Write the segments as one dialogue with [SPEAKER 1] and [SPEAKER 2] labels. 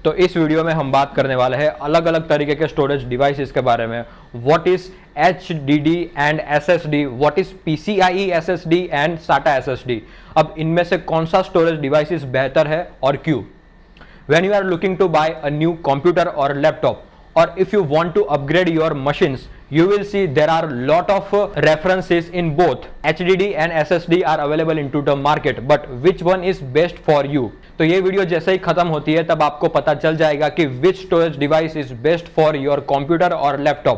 [SPEAKER 1] तो इस वीडियो में हम बात करने वाले हैं अलग अलग तरीके के स्टोरेज डिवाइसेस के बारे में। What is HDD and SSD, what is PCIe SSD and SATA SSD। अब इनमें से कौन सा स्टोरेज डिवाइसेस बेहतर है और क्यों। When you are looking to buy a new computer or laptop, or if you want to upgrade your machines, you will see there are lot of references in both HDD and SSD are available into the market, but which one is best for you। तो ये video जैसे ही खत्म होती है तब आपको पता चल जाएगा कि which storage device is best for your computer और laptop।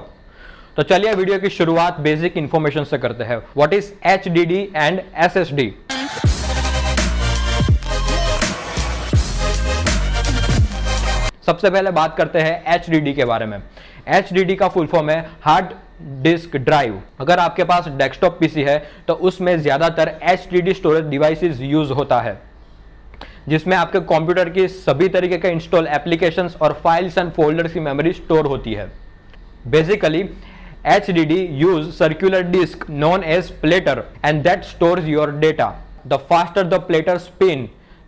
[SPEAKER 1] तो चलिए वीडियो की शुरुआत बेसिक इंफॉर्मेशन से करते हैं। What is HDD and SSD? सबसे पहले बात करते हैं HDD के बारे में। HDD का फुल फॉर्म है हार्ड डिस्क ड्राइव। अगर आपके पास डेस्कटॉप पीसी है तो उसमें ज्यादातर HDD स्टोरेज डिवाइसेस यूज होता है, जिसमें आपके कंप्यूटर की सभी तरीके के इंस्टॉल एप्लीकेशंस और फाइल्स एंड फोल्डर्स की मेमोरी स्टोर होती है। Basically HDD use circular disk known as platter and that stores your data. The faster the platter spin,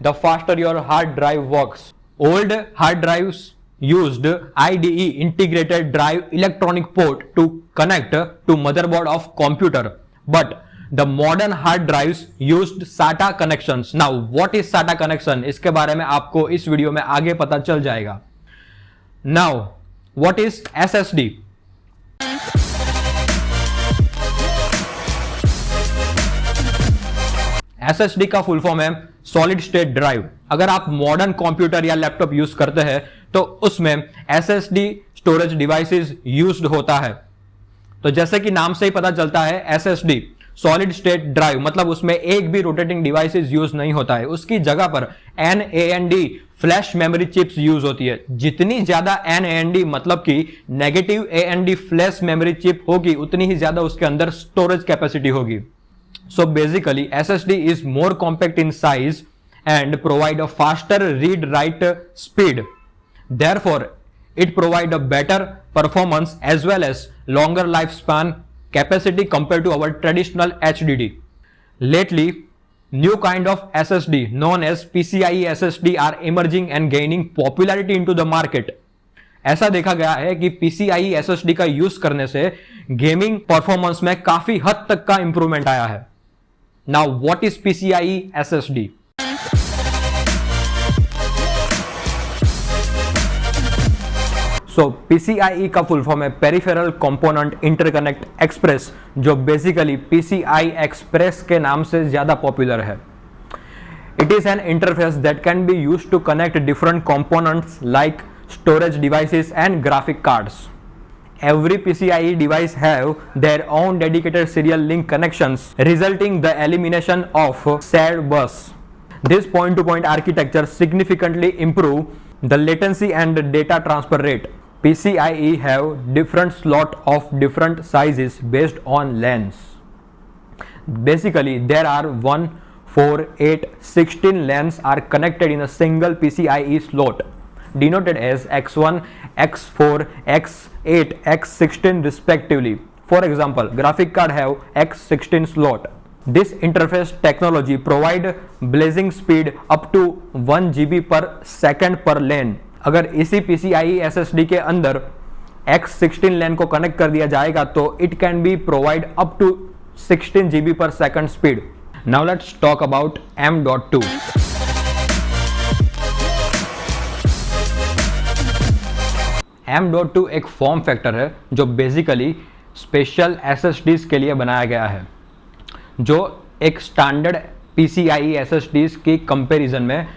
[SPEAKER 1] the faster your hard drive works. Old hard drives used IDE integrated drive electronic port to connect to motherboard of computer, but the modern hard drives used SATA connections. Now what is SATA connection? इसके बारे में आपको इस video में आगे पता चल जाएगा। Now what is SSD? SSD का फुल फॉर्म है सॉलिड स्टेट ड्राइव। अगर आप मॉडर्न कंप्यूटर या लैपटॉप यूज करते हैं तो उसमें SSD स्टोरेज डिवाइसेस यूज्ड होता है। तो जैसे कि नाम से ही पता चलता है SSD सॉलिड स्टेट ड्राइव, मतलब उसमें एक भी रोटेटिंग डिवाइसेस यूज नहीं होता है। उसकी जगह पर NAND flash memory chips use होती है। जितनी ज्यादा NAND मतलब कि negative AND flash memory chip होगी उतनी ही ज्यादा उसके अंदर स्टोरेज कैपेसिटी होगी। So basically SSD is more compact in size and provide a faster read-write speed. Therefore, it provide a better performance as well as longer lifespan capacity compared to our traditional HDD. Lately, new kind of SSD known as PCIe SSD are emerging and gaining popularity into the market. ऐसा देखा गया है कि PCIe SSD का use करने से gaming performance में काफी हद तक का इंप्रूवमेंट आया है। Now what is PCIe SSD? So PCIe का फुल फॉर्म है पेरिफेरल कंपोनेंट इंटरकनेक्ट एक्सप्रेस, जो बेसिकली PCI एक्सप्रेस के नाम से ज्यादा पॉपुलर है। It is an interface that can be used to connect different components like storage devices and graphic cards. Every PCIe device have their own dedicated serial link connections, resulting the elimination of shared bus. This point-to-point architecture significantly improve the latency and data transfer rate. PCIe have different slot of different sizes based on lanes. Basically, there are 1, 4, 8, 16 lanes are connected in a single PCIe slot, denoted as X1, X4, X8, X16 respectively. For example, graphic card have X16 slot. This interface technology provide blazing speed up to 1 GB per second per lane. अगर इसी PCIe SSD के अंदर X16 लेन को connect कर दिया जाएगा तो it can be provide up to 16 GB per second speed. Now let's talk about M.2. M.2 एक फॉर्म फैक्टर है जो बेसिकली स्पेशल SSDs के लिए बनाया गया है, जो एक स्टैंडर्ड PCIe SSDs की कंपैरिजन में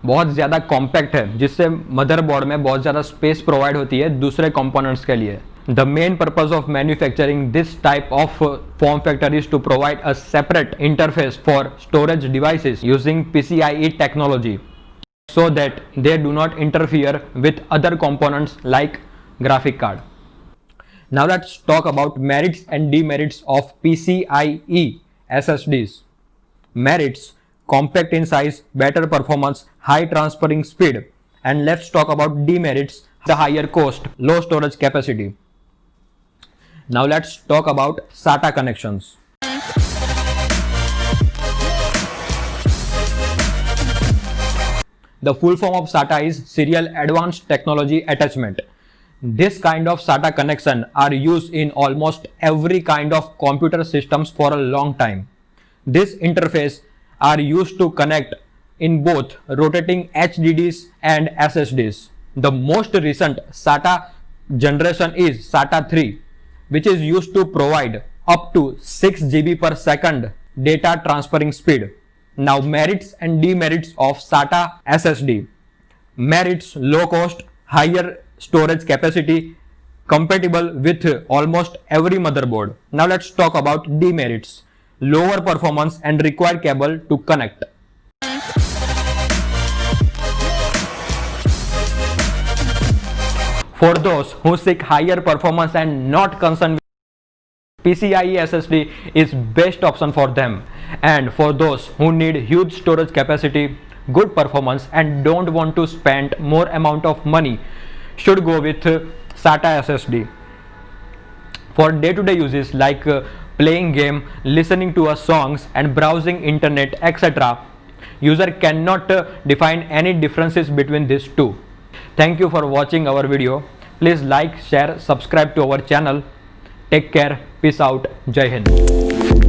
[SPEAKER 1] बहुत ज़्यादा कॉम्पैक्ट है, जिससे मदरबोर्ड में बहुत ज़्यादा स्पेस प्रोवाइड होती है दूसरे कंपोनेंट्स के लिए। The main purpose of manufacturing this type of form factor is to provide a separate interface for storage devices using PCIe technology, so that they do not interfere with other components like graphic card. Now let's talk about merits and demerits of PCIe SSDs. Merits: compact in size, better performance, high transferring speed. And let's talk about demerits: the higher cost, low storage capacity. Now let's talk about SATA connections. The full form of SATA is Serial Advanced Technology Attachment. This kind of SATA connection are used in almost every kind of computer systems for a long time. This interface are used to connect in both rotating HDDs and SSDs. The most recent SATA generation is SATA 3, which is used to provide up to 6 GB per second data transferring speed. Now, merits and demerits of SATA SSD. Merits: low cost, higher storage capacity, compatible with almost every motherboard. Now let's talk about demerits: lower performance and required cable to connect. For those who seek higher performance and not concerned with PCIe SSD is best option for them. And for those who need huge storage capacity, good performance and don't want to spend more amount of money, should go with SATA SSD. For day-to-day uses like playing game, listening to songs and browsing internet, etc., user cannot define any differences between these two. Thank you for watching our video. Please like, share, subscribe to our channel. Take care. Peace out. Jai Hind.